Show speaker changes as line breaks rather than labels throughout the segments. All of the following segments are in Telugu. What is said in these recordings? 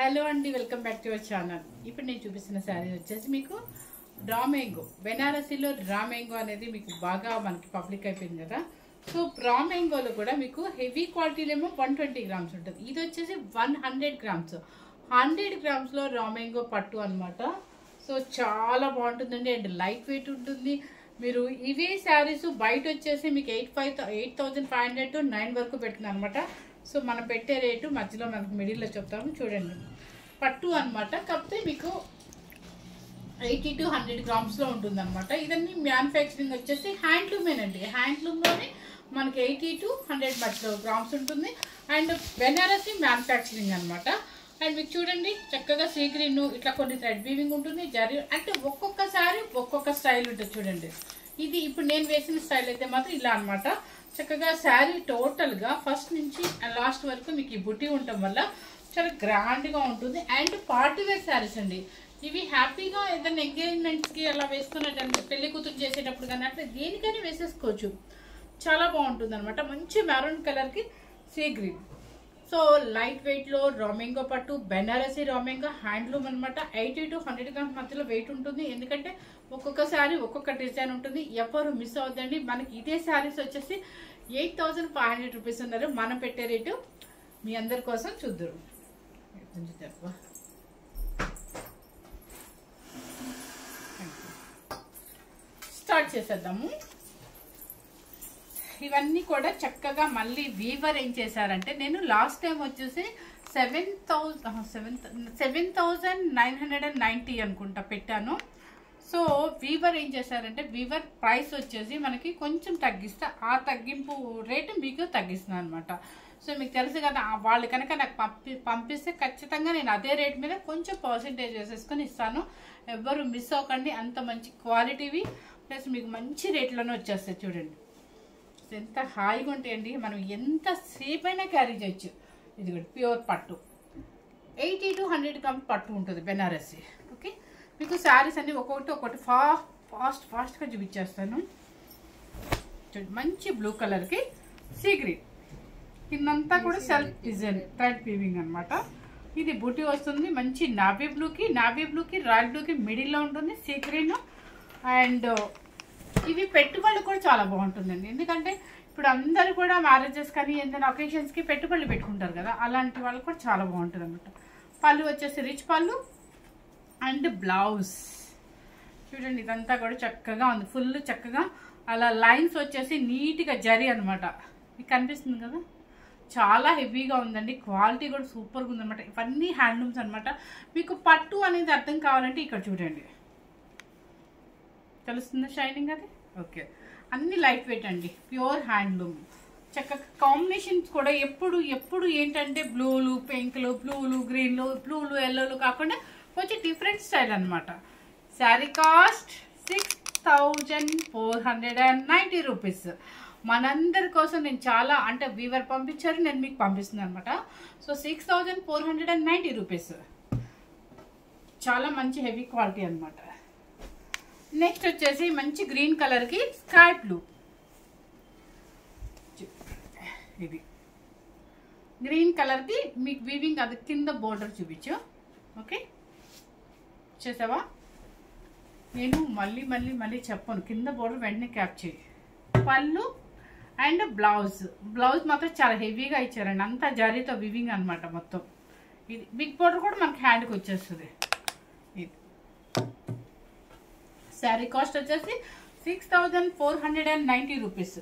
హలో అండి, welcome back to our channel. ఇప్పుడు నేను చూపిస్తున్న శారీ వచ్చేసి మీకు రా మ్యాంగో, బెనారసీలో రా మ్యాంగో అనేది మీకు బాగా మనకి పబ్లిక్ అయిపోయింది కదా. సో రా మ్యాంగోలో కూడా మీకు హెవీ క్వాలిటీలేమో 120 గ్రామ్స్ ఉంటుంది. ఇది వచ్చేసి 100 గ్రామ్స్. 100 గ్రామ్స్లో రా మ్యాంగో పట్టు అనమాట. సో చాలా బాగుంటుందండి అండ్ లైట్ వెయిట్ ఉంటుంది. మీరు ఇవే శారీస్ బయట వచ్చేసి మీకు 8,500 to 9 వరకు పెట్టింది అనమాట. సో మనం పెట్టే రేటు మధ్యలో మనకు మిడిల్లో చెప్తాము చూడండి. పట్టు అనమాట, కాకపోతే మీకు 80 to 100 గ్రామ్స్లో ఉంటుంది అనమాట. ఇదన్నీ మ్యానుఫ్యాక్చరింగ్ వచ్చేసి హ్యాండ్లూమేనండి. హ్యాండ్లూమ్లోనే మనకి 80 to 100 మధ్యలో గ్రామ్స్ ఉంటుంది. అండ్ బెనారసీ మ్యానుఫ్యాక్చరింగ్ అనమాట. అండ్ మీకు చూడండి చక్కగా సీ గ్రీన్ ఇట్లా కొన్ని థ్రెడ్ వీవింగ్ ఉంటుంది. జరి అంటే ఒక్కొక్కసారి ఒక్కొక్క స్టైల్ ఉంటుంది చూడండి. ఇది ఇప్పుడు నేను వేసిన స్టైల్ అయితే మాత్రం ఇలా అనమాట. చక్కగా శారీ టోటల్గా ఫస్ట్ నుంచి లాస్ట్ వరకు మీకు ఈ బుట్టి ఉండటం వల్ల చాలా గ్రాండ్గా ఉంటుంది. అండ్ పార్టీ వేర్ శారీస్ అండి ఇవి. హ్యాపీగా ఏదైనా ఎంగేజ్మెంట్స్కి అలా వేసుకున్నట్టు పెళ్లి కూతురు చేసేటప్పుడు కానీ అట్లా దేనికైనా వేసేసుకోవచ్చు. చాలా బాగుంటుంది అనమాట. మంచి మెరూన్ కలర్కి సీ గ్రీన్. సో లైట్ వెయిట్లో రా మ్యాంగో పట్టు, బెనారసీ రా మ్యాంగో హ్యాండ్లూమ్ అనమాట. 80 to 100 గ్రామ్స్ మధ్యలో వెయిట్ ఉంటుంది. ఎందుకంటే ఒక్కొక్క శారీ ఒక్కొక్క డిజైన్ ఉంటుంది. ఎవరు మిస్ అవుతుందండి. మనకి ఇదే శారీస్ వచ్చేసి 8,500 రూపీస్ ఉన్నారు. మనం పెట్టే రేటు మీ అందరి కోసం చూద్దరు. స్టార్ట్ చేసేద్దాము. ఇవన్నీ కూడా చక్కగా మళ్ళీ వీవర్ ఏం చేశారంటే, నేను లాస్ట్ టైం వచ్చేసి 7,990 అనుకుంటా పెట్టాను. సో వీవర్ ఏం చేశారంటే, వీవర్ ప్రైస్ వచ్చేసి మనకి కొంచెం తగ్గిస్తే ఆ తగ్గింపు రేటు మీకు తగ్గిస్తున్నాను అనమాట. సో మీకు తెలుసు కదా, వాళ్ళు కనుక నాకు పంపిస్తే ఖచ్చితంగా నేను అదే రేట్ మీద కొంచెం పర్సెంటేజ్ వేసేసుకొని ఇస్తాను. ఎవ్వరు మిస్ అవ్వకండి. అంత మంచి క్వాలిటీవి ప్లస్ మీకు మంచి రేట్లోనే వచ్చేస్తాయి చూడండి. ఎంత హాయిగా ఉంటాయండి. మనం ఎంత సేపు అయినా క్యారీ చేయొచ్చు. ఇది కూడా ప్యూర్ పట్టు 80 to 100 గ్రామ్స్ పట్టు ఉంటుంది బెనారసీ. ఓకే, మీకు శారీస్ అన్ని ఒక్కొక్కటి ఫాస్ట్గా చూపించేస్తాను. చూడండి మంచి బ్లూ కలర్కి సీ గ్రీన్, కిందంతా కూడా సెల్ఫ్ డిజైన్ థ్రెడ్ వీవింగ్ అనమాట. ఇది బూటీ వస్తుంది. మంచి నావీ బ్లూకి రాయల్ బ్లూకి మిడిల్లో ఉంటుంది సీ గ్రీన్. అండ్ ఇవి పెట్టుబడులు కూడా చాలా బాగుంటుందండి. ఎందుకంటే ఇప్పుడు అందరూ కూడా మ్యారేజెస్ కానీ ఏదైనా ఒకేషన్స్కి పెట్టుబడులు పెట్టుకుంటారు కదా, అలాంటి వాళ్ళకి కూడా చాలా బాగుంటుంది అనమాట. పళ్ళు వచ్చేసి రిచ్ పళ్ళు అండ్ బ్లౌజ్ చూడండి. ఇదంతా కూడా చక్కగా ఉంది. ఫుల్ చక్కగా అలా లైన్స్ వచ్చేసి నీట్గా జరీ అనమాట. మీకు కనిపిస్తుంది కదా, చాలా హెవీగా ఉందండి. క్వాలిటీ కూడా సూపర్గా ఉందన్నమాట. ఇవన్నీ హ్యాండ్లూమ్స్ అనమాట. మీకు పట్టు అనేది అర్థం కావాలంటే ఇక్కడ చూడండి, తెలుస్తుంది షైనింగ్ అది. ఓకే, అన్ని లైట్ వెయిట్ అండి, ప్యూర్ హ్యాండ్లూమ్. చక్కగా కాంబినేషన్స్ కూడా ఎప్పుడు ఏంటంటే బ్లూలు, పింక్లు, బ్లూలు, గ్రీన్లు, బ్లూలు, ఎల్లోలు కాకుండా కొంచెం డిఫరెంట్ స్టైల్ అనమాట. Sari cost 6,490 rupees. మనందరి కోసం నేను చాలా అంటే వీవర్ పంపించారు, నేను మీకు పంపిస్తున్నాను అనమాట. So 6,490 rupees. చాలా మంచి హెవీ క్వాలిటీ అనమాట. నెక్స్ట్ వచ్చేసి మంచి గ్రీన్ కలర్కి స్కై బ్లూ. ఇది గ్రీన్ కలర్కి మీకు వీవింగ్ అది కింద బోర్డర్ చూపించు. ఓకే, చేసావా? నేను మళ్ళీ చెప్పాను, కింద బోర్డర్ వెంటనే క్యాప్ చేయి. పళ్ళు అండ్ బ్లౌజ్ మాత్రం చాలా హెవీగా ఇచ్చారండి. అంతా జరీతో వీవింగ్ అనమాట మొత్తం. ఇది బిగ్ బోర్డర్ కూడా మనకి హ్యాండ్కి వచ్చేస్తుంది. ఇది శారీ కాస్ట్ వచ్చేసి 6,490 రూపీస్.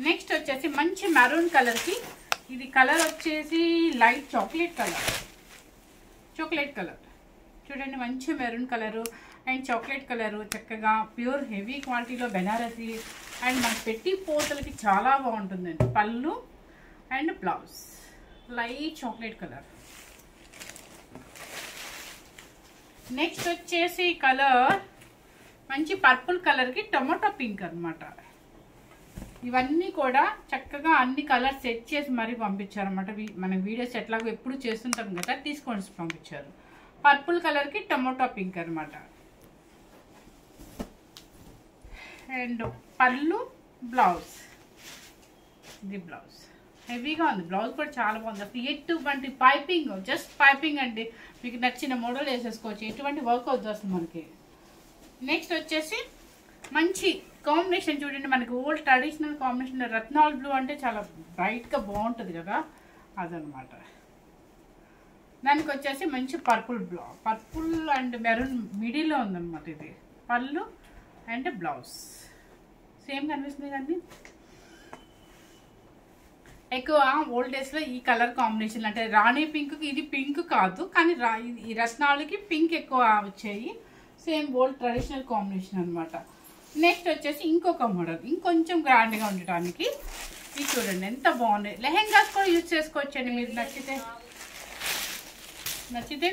నెక్స్ట్ వచ్చేసి మంచి మెరూన్ కలర్కి, ఇది కలర్ వచ్చేసి లైట్ చాక్లెట్ కలర్ చూడండి. మంచి maroon colour and chocolate colour, చక్కగా ప్యూర్ హెవీ క్వాలిటీలో బెనారసీ. అండ్ మన పెట్టి పోతలకి చాలా బాగుంటుందండి. పళ్ళు and blouse light chocolate colour. Next వచ్చేసి కలర్ మంచి పర్పుల్ కలర్కి టొమాటో పింక్ అనమాట. ఇవన్నీ కూడా చక్కగా అన్ని కలర్స్ సెట్ చేసి మరీ పంపించారన్నమాట. మన వీడియోస్ ఎట్లాగో ఎప్పుడు చేస్తుంటాం కదా, తీసుకొని పంపించారు. పర్పుల్ కలర్కి టొమాటో పింక్ అనమాట. అండ్ పళ్ళు, బ్లౌజ్, ఇది బ్లౌజ్. హెవీగా ఉంది. బ్లౌజ్ కూడా చాలా బాగుంది. అసలు ఎటువంటి పైపింగ్, జస్ట్ పైపింగ్ అండి. మీకు నచ్చిన మోడల్ వేసేసుకోవచ్చు, ఎటువంటి వర్క్ వద్దు అసలు మనకి. నెక్స్ట్ వచ్చేసి మంచి కాంబినేషన్ చూడండి, మనకి old traditional combination. Ratnal blue అంటే చాలా బ్రైట్గా బాగుంటుంది కదా, అదనమాట. దానికి వచ్చేసి మంచి పర్పుల్ పర్పుల్ అండ్ మెరూన్ మిడిల్లో ఉందన్నమాట. ఇది పళ్ళు అండ్ బ్లౌజ్ సేమ్ కనిపిస్తుంది కానీ ఎక్కువ ఓల్డ్ డేస్లో ఈ కలర్ కాంబినేషన్ అంటే రాణి పింక్, ఇది పింక్ కాదు కానీ ఈ రత్నాలకి పింక్ ఎక్కువ వచ్చాయి. సేమ్ ఓల్డ్ ట్రెడిషనల్ కాంబినేషన్ అనమాట. నెక్స్ట్ వచ్చేసి ఇంకొక మోడల్, ఇంకొంచెం గ్రాండ్గా ఉండటానికి. ఇది చూడండి ఎంత బాగున్నాయి. లెహెంగాస్ కూడా యూజ్ చేసుకోవచ్చండి మీరు నచ్చితే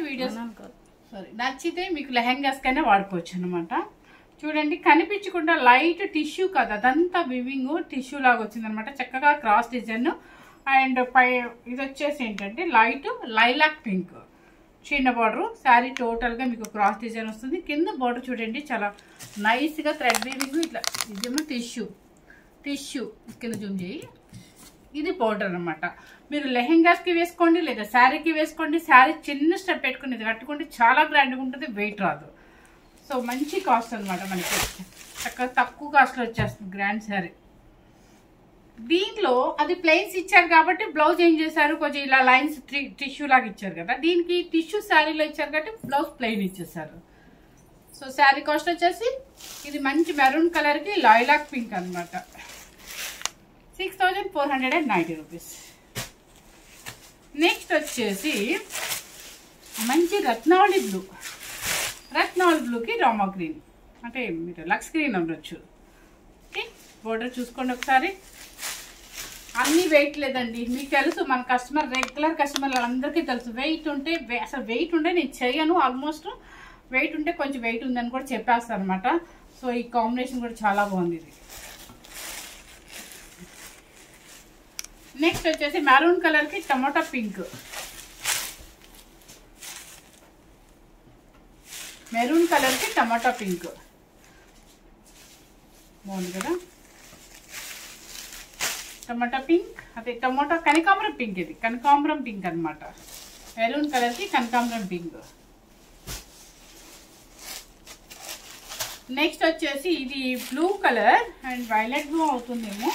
వీడియోస్ నచ్చితే మీకు లెహెంగాస్ కైనా వాడుకోవచ్చు అనమాట. చూడండి కనిపించకుండా లైట్ టిష్యూ కదా, అదంతా వివింగ్ టిష్యూ లాగా వచ్చింది అనమాట. చక్కగా క్రాస్ డిజైన్ అండ్ పై ఇది వచ్చేసి ఏంటంటే లైట్ లైలాక్ పింక్ చిన్న బార్డర్. శారీ టోటల్గా మీకు క్రాస్ డిజైన్ వస్తుంది. కింద బార్డర్ చూడండి చాలా నైస్గా థ్రెడ్ వీవింగ్. ఇట్లా ఇదేమో టిష్యూ కింద జూమ్ చేయి. ఇది బార్డర్ అనమాట. మీరు లెహెంగాస్కి వేసుకోండి లేదా శారీకి వేసుకోండి. శారీ చిన్న స్టెప్ పెట్టుకుని ఇది కట్టుకుంటే చాలా గ్రాండ్గా ఉంటుంది, వెయిట్ రాదు. సో మంచి కాస్ట్ అనమాట మనకి, చక్కగా తక్కువ కాస్ట్లో వచ్చేస్తుంది గ్రాండ్ శారీ. దీంట్లో అది ప్లెయిన్స్ ఇచ్చారు కాబట్టి బ్లౌజ్ ఏం చేశారు, కొంచెం ఇలా లైన్స్ టిష్యూ లాగా ఇచ్చారు కదా, దీనికి టిష్యూ శారీలో ఇచ్చారు కాబట్టి బ్లౌజ్ ప్లెయిన్ ఇచ్చేసారు. సో శారీ కాస్ట్ వచ్చేసి ఇది మంచి మెరూన్ కలర్కి లైలాక్ పింక్ అనమాట. 6490 రూపీస్. నెక్స్ట్ వచ్చేసి మంచి రత్నావళి బ్లూకి రామా గ్రీన్ అంటే మీరు లక్స్ గ్రీన్ అనొచ్చు. ఓకే, బోర్డర్ చూసుకోండి ఒకసారి. అన్నీ వెయిట్ లేదండి, మీకు తెలుసు మన కస్టమర్ రెగ్యులర్ కస్టమర్లు అందరికీ తెలుసు. వెయిట్ ఉంటే అసలు వెయిట్ ఉంటే నేను చేయను, ఆల్మోస్ట్ వెయిట్ ఉంటే కొంచెం వెయిట్ ఉందని కూడా చెప్పేస్తాను అనమాట. సో ఈ కాంబినేషన్ కూడా చాలా బాగుంది. ఇది నెక్స్ట్ వచ్చేసి మెరూన్ కలర్కి టమాటా పింక్. మెరూన్ కలర్కి టమాటా పింక్ బాగుంది కదా. టమాటా పింక్ అదే టమాటా కనకాంబరం పింక్. ఇది కనకాంబరం పింక్ అనమాట. మెరూన్ కలర్కి కనకాంబరం పింక్. నెక్స్ట్ వచ్చేసి ఇది blue colour and violet blue అవుతుందేమో.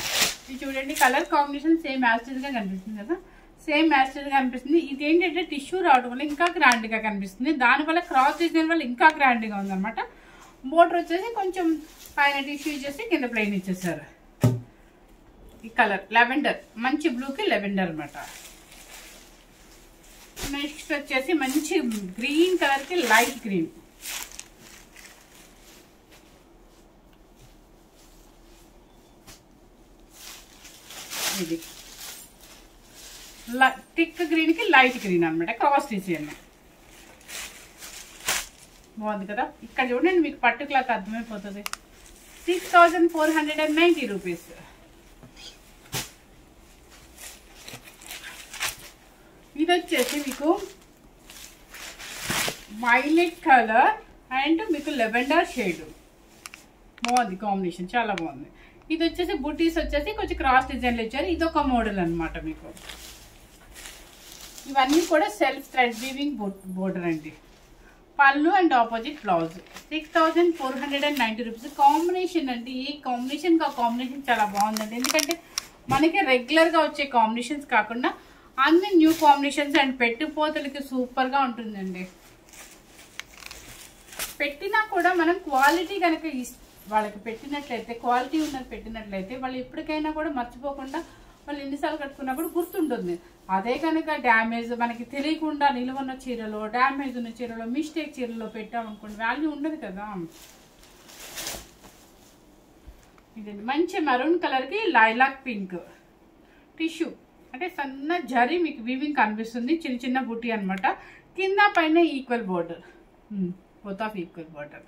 ఇది చూడండి కలర్ కాంబినేషన్ సేమ్ యాస్టేజ్గా కనిపిస్తుంది కదా, సేమ్ యాస్టేజ్గా కనిపిస్తుంది. ఇది ఏంటంటే టిష్యూ రావడం వల్ల ఇంకా గ్రాండ్గా కనిపిస్తుంది, దానివల్ల క్రాస్ డిజైన్ వల్ల ఇంకా గ్రాండ్గా ఉందన్నమాట. బోర్డర్ వచ్చేసి కొంచెం పైన టిష్యూ ఇచ్చేసి కింద ప్లెయిన్ ఇచ్చేసారు. ఈ కలర్ లెవెండర్, మంచి బ్లూకి లెవెండర్ అనమాట. నెక్స్ట్ వచ్చేసి మంచి గ్రీన్ కలర్కి లైట్ గ్రీన్. ఇది థిక్ గ్రీన్కి లైట్ గ్రీన్ అనమాట, క్రాస్ డిజైన్ బాగుంది కదా. ఇక్కడ చూడండి మీకు పట్టు క్లాత్ అర్థమైపోతుంది. 6490 రూపీస్. ఇది వచ్చేసి మీకు వైలెట్ కలర్ అండ్ మీకు లెవెండర్ షేడ్ బాగుంది, కాంబినేషన్ చాలా బాగుంది. ఇది వచ్చేసి బుటీస్ వచ్చేసి కొంచెం క్రాస్ డిజైన్లు ఇచ్చారు. ఇది ఒక మోడల్ అనమాట మీకు. ఇవన్నీ కూడా సెల్ఫ్ థ్రెడ్ వీవింగ్ బోర్డర్ అండి. పళ్ళు and opposite blouse. 6490 rupees. Combination అండి, ఈ కాంబినేషన్ కాంబినేషన్ చాలా బాగుందండి. ఎందుకంటే మనకి రెగ్యులర్గా వచ్చే కాంబినేషన్స్ కాకుండా అన్ని న్యూ కాంబినేషన్స్ అండ్ పెట్టుపోతలకి సూపర్గా ఉంటుందండి. పెట్టినా కూడా మనం క్వాలిటీ కనుక వాళ్ళకి పెట్టినట్లయితే, క్వాలిటీ ఉన్నది పెట్టినట్లయితే వాళ్ళు ఎప్పటికైనా కూడా మర్చిపోకుండా వాళ్ళు ఎన్నిసార్లు కట్టుకున్నా కూడా గుర్తుంటుంది. అదే కనుక డ్యామేజ్ మనకి తెలియకుండా నిలువన్న చీరలో, డ్యామేజ్ ఉన్న చీరలో, మిస్టేక్ చీరలో పెట్టామనుకోండి వాల్యూ ఉండదు కదా. ఇది మంచి మెరూన్ కలర్కి లైలాక్ పింక్ టిష్యూ అంటే సన్న జరీ మీకు వీవింగ్ కనిపిస్తుంది. చిన్న చిన్న బుట్టి అనమాట. కింద పైన equal border, both of equal border.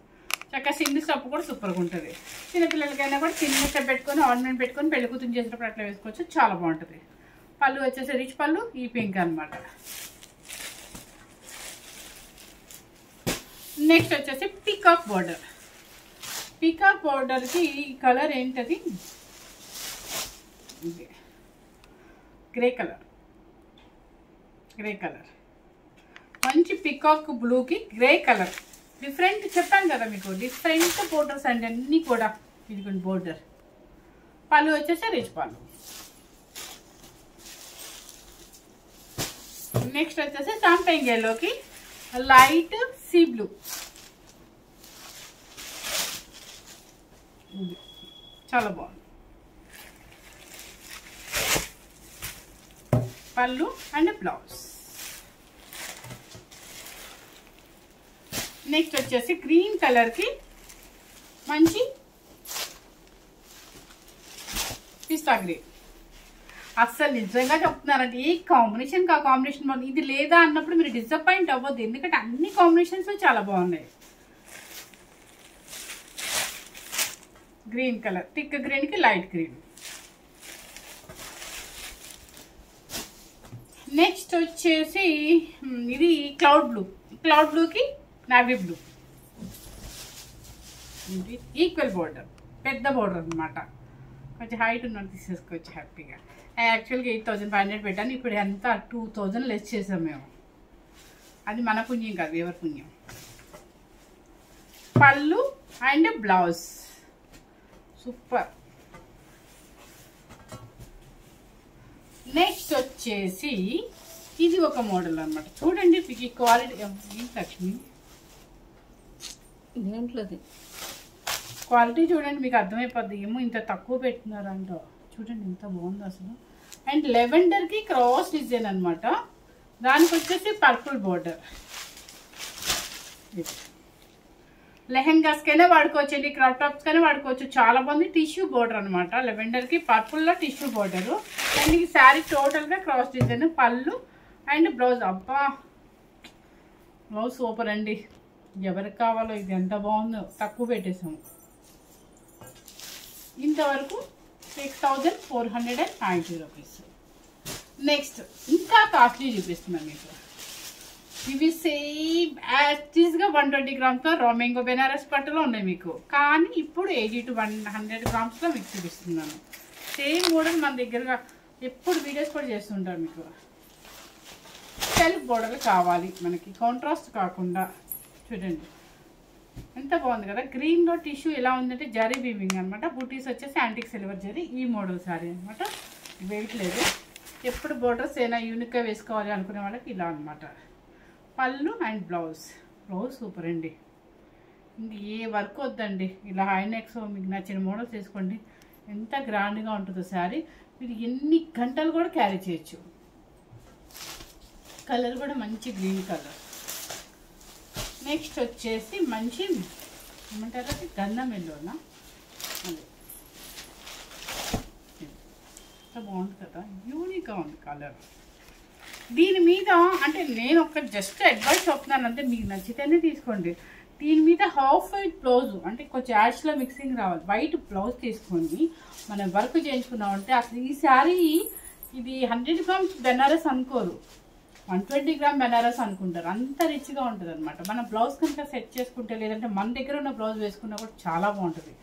చక్కగా సింగిల్ స్టెప్ కూడా సూపర్గా ఉంటుంది. చిన్నపిల్లలకైనా కూడా చిన్న స్టెప్ పెట్టుకొని ఆర్నమెంట్ పెట్టుకొని పెళ్లి కూతురు చేసినప్పుడు అట్లా వేసుకోవచ్చు, చాలా బాగుంటుంది. పళ్ళు వచ్చేసి రిచ్ పళ్ళు, ఈ పింక్ అనమాట. నెక్స్ట్ వచ్చేసి పీకాక్ బోర్డర్. పీకాక్ బోర్డర్కి ఈ కలర్ ఏంటది, గ్రే కలర్ మంచి పికాక్ బ్లూకి గ్రే కలర్. డిఫరెంట్ చెప్పాను కదా మీకు, డిఫరెంట్ బోర్డర్స్ అండి అన్నీ కూడా. ఇదిగోండి బోర్డర్. పళ్ళు వచ్చేసి రిచ్ పళ్ళు. నెక్స్ట్ వచ్చేసి చాంపియన్ ఎల్లోకి లైట్ సీ బ్లూ. చాలా బాగుంది. పళ్ళు అండ్ బ్లౌజ్. నెక్స్ట్ వచ్చేసి గ్రీన్ కలర్కి మంచి పిస్తా గ్రీన్. అస్సలు నిజంగా చెప్తున్నారండి, ఏ కాంబినేషన్ కా కాంబినేషన్ బాగుంది. ఇది లేదా అన్నప్పుడు మీరు డిసప్పాయింట్ అవ్వద్దు, ఎందుకంటే అన్ని కాంబినేషన్స్ చాలా బాగున్నాయి. గ్రీన్ కలర్ థిక్ గ్రీన్కి లైట్ గ్రీన్. నెక్స్ట్ వచ్చేసి ఇది క్లౌడ్ బ్లూకి నావీ బ్లూ. ఈక్వల్ బోర్డర్, పెద్ద బోర్డర్ అనమాట. కొంచెం హైట్ ఉన్నది తీసేసుకోవచ్చు హ్యాపీగా. యాక్చువల్గా 8,500 పెట్టాను, ఇప్పుడు ఎంత 2,000 లెస్ చేసాం మేము. అది మన పుణ్యం కాదు, ఎవరి పుణ్యం. పళ్ళు అండ్ బ్లౌజ్ సూపర్. నెక్స్ట్ వచ్చేసి ఇది ఒక మోడల్ అనమాట. చూడండి మీకు ఈ క్వాలిటీ లక్ష్మి దేంట్లోది క్వాలిటీ చూడండి, మీకు అర్థమైపోద్ది. ఏమో ఇంత తక్కువ పెట్టినారంట, చూడండి ఎంత బాగుంది అసలు. అండ్ లెవెండర్కి క్రాస్ డిజైన్ అనమాట. దానికి వచ్చేసి పర్పుల్ బోర్డర్. లెహెంగాస్కైనా వాడుకోవచ్చండి, క్రాప్ టాప్స్కైనా వాడుకోవచ్చు. చాలా బాగుంది. టిష్యూ బోర్డర్ అనమాట. లెవెండర్కి పర్పుల్లో టిష్యూ బోర్డరు. అండ్ ఈ శారీ టోటల్గా క్రాస్ డిజైన్. పళ్ళు అండ్ బ్లౌజ్. అబ్బా బ్లౌజ్ సూపర్ అండి. ఎవరికి కావాలో, ఇది ఎంత బాగుందో. తక్కువ పెట్టేసాము. ఇంతవరకు 6,490 రూపీస్. నెక్స్ట్ ఇంకా కాస్ట్లీ చూపిస్తున్నాను మీకు. ఇవి సేమ్ యాక్టీస్గా 120 గ్రామ్స్తో రామెంగో బెనారస్ పట్టులో ఉన్నాయి మీకు. కానీ ఇప్పుడు 80 to 100 గ్రామ్స్లో మీకు చూపిస్తున్నాను. సేమ్ మోడల్ మన దగ్గరగా ఎప్పుడు వీడియోస్ కూడా చేస్తుంటారు మీకు. సెల్ఫ్ బోర్డర్లు కావాలి మనకి, కాంట్రాస్ట్ కాకుండా. చూడండి ఎంత బాగుంది కదా. గ్రీన్లో టిష్యూ ఎలా ఉందంటే జరీ వీవింగ్ అనమాట. బూటీస్ వచ్చేసి యాంటిక్ సిల్వర్ జరీ. ఈ మోడల్ శారీ అనమాట. వెయిట్ లేదు. ఎప్పుడు బోర్డర్స్ ఏమైనా యూనిక్గా వేసుకోవాలి అనుకునే వాళ్ళకి ఇలా అనమాట. పళ్ళు అండ్ బ్లౌజ్ సూపర్ అండి. ఇంక ఏ వర్క్ వద్దండి, ఇలా హై నెక్స్ మీకు నచ్చిన మోడల్స్ వేసుకోండి. ఎంత గ్రాండ్గా ఉంటుందో శారీ. మీరు ఎన్ని గంటలు కూడా క్యారీ చేయొచ్చు. కలర్ కూడా మంచి గ్రీన్ కలర్. నెక్స్ట్ వచ్చేసి మంచి ఏమంటారు అది, గంధం ఎల్లోనా, అదే బాగుంది కదా. యూనిక్గా ఉంది కలర్. దీని మీద అంటే నేను ఒక జస్ట్ అడ్వైస్ చెప్తున్నాను అంతే, మీకు నచ్చితేనే తీసుకోండి. దీని మీద హాఫ్ వైట్ బ్లౌజ్ అంటే కొంచెం యాష్లో మిక్సింగ్ రావాలి. వైట్ బ్లౌజ్ తీసుకొని మనం వర్క్ చేయించుకున్నామంటే అసలు ఈ శారీ ఇది 100 గ్రామ్స్ బెనారస్ అనుకోరు, 120 గ్రామ్ బెనారస్ అనుకుంటారు. అంత రిచ్గా ఉంటుంది అనమాట. మన బ్లౌజ్ కనుక సెట్ చేసుకుంటే, లేదంటే మన దగ్గర ఉన్న బ్లౌజ్ వేసుకున్నా కూడా చాలా బాగుంటుంది.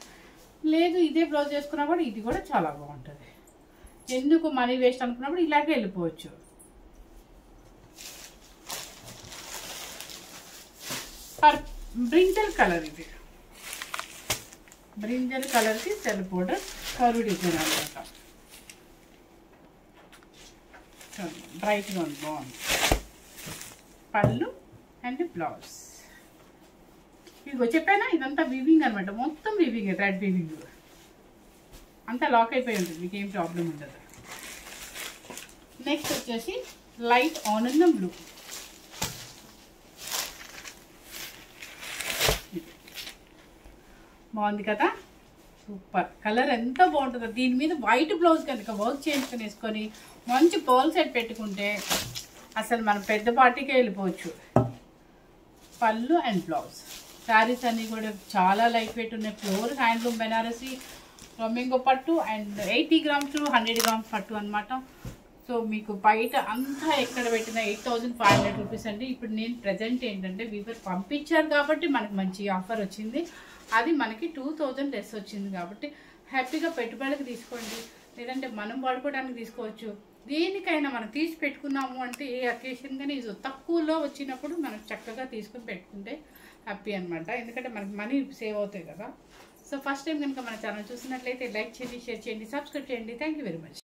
లేదు ఇదే బ్లౌజ్ వేసుకున్నా కూడా ఇది కూడా చాలా బాగుంటుంది. ఎందుకు మనీ వేస్ట్ అనుకున్నప్పుడు ఇలాగే వెళ్ళిపోవచ్చు. Brinjal colour. ఇది బ్రింజల్ కలర్కి సెల్ఫ్ బోర్డర్ కర్వ్ డిజైన్ అనమాట. బ్రైట్గా ఉంది, బాగుంది. పళ్ళు అండ్ బ్లౌజ్. ఇదిగో చెప్పానా ఇదంతా వీవింగ్ అనమాట. మొత్తం వీవింగ్, థ్రెడ్ వీవింగ్. అంతా లాక్ అయిపోయి ఉంటుంది, మీకు ఏం ప్రాబ్లం ఉండదు. నెక్స్ట్ వచ్చేసి లైట్ ఆనందం బ్లూ. బాగుంది కదా, సూపర్. కలర్ ఎంత బాగుంటుందో. దీని మీద వైట్ బ్లౌజ్ కనుక వర్క్ చేయించుకొని వేసుకొని మంచి పర్ల్ సెట్ పెట్టుకుంటే అసలు మనం పెద్ద పార్టీకే వెళ్ళిపోవచ్చు. పళ్ళు అండ్ బ్లౌజ్. శారీస్ అన్నీ కూడా చాలా లైట్ వెయిట్ ఉన్నాయి. ప్యూర్ హ్యాండ్లూమ్ బెనారసీ రామెంగో పట్టు అండ్ 80 గ్రామ్స్ to 100 గ్రామ్స్ పట్టు అనమాట. సో మీకు బయట అంతా ఎక్కడ పెట్టినా 8,500 రూపీస్ అండి. ఇప్పుడు నేను ప్రజెంట్ ఏంటంటే వీవర్ పంపించారు కాబట్టి మనకు మంచి ఆఫర్ వచ్చింది. అది మనకి 2,000 లెస్ వచ్చింది కాబట్టి హ్యాపీగా పెట్టుబడికి తీసుకోండి, లేదంటే మనం వాడుకోవడానికి తీసుకోవచ్చు. దేనికైనా మనం తీసి పెట్టుకున్నాము అంటే ఏ అకేషన్ కానీ ఇది తక్కువలో వచ్చినప్పుడు మనం చక్కగా తీసుకుని పెట్టుకుంటే హ్యాపీ అనమాట. ఎందుకంటే మనకి మనీ సేవ్ అవుతాయి కదా. సో ఫస్ట్ టైం కనుక మన ఛానల్ చూసినట్లయితే లైక్ చేయండి, షేర్ చేయండి, సబ్స్క్రైబ్ చేయండి. Thank you very much.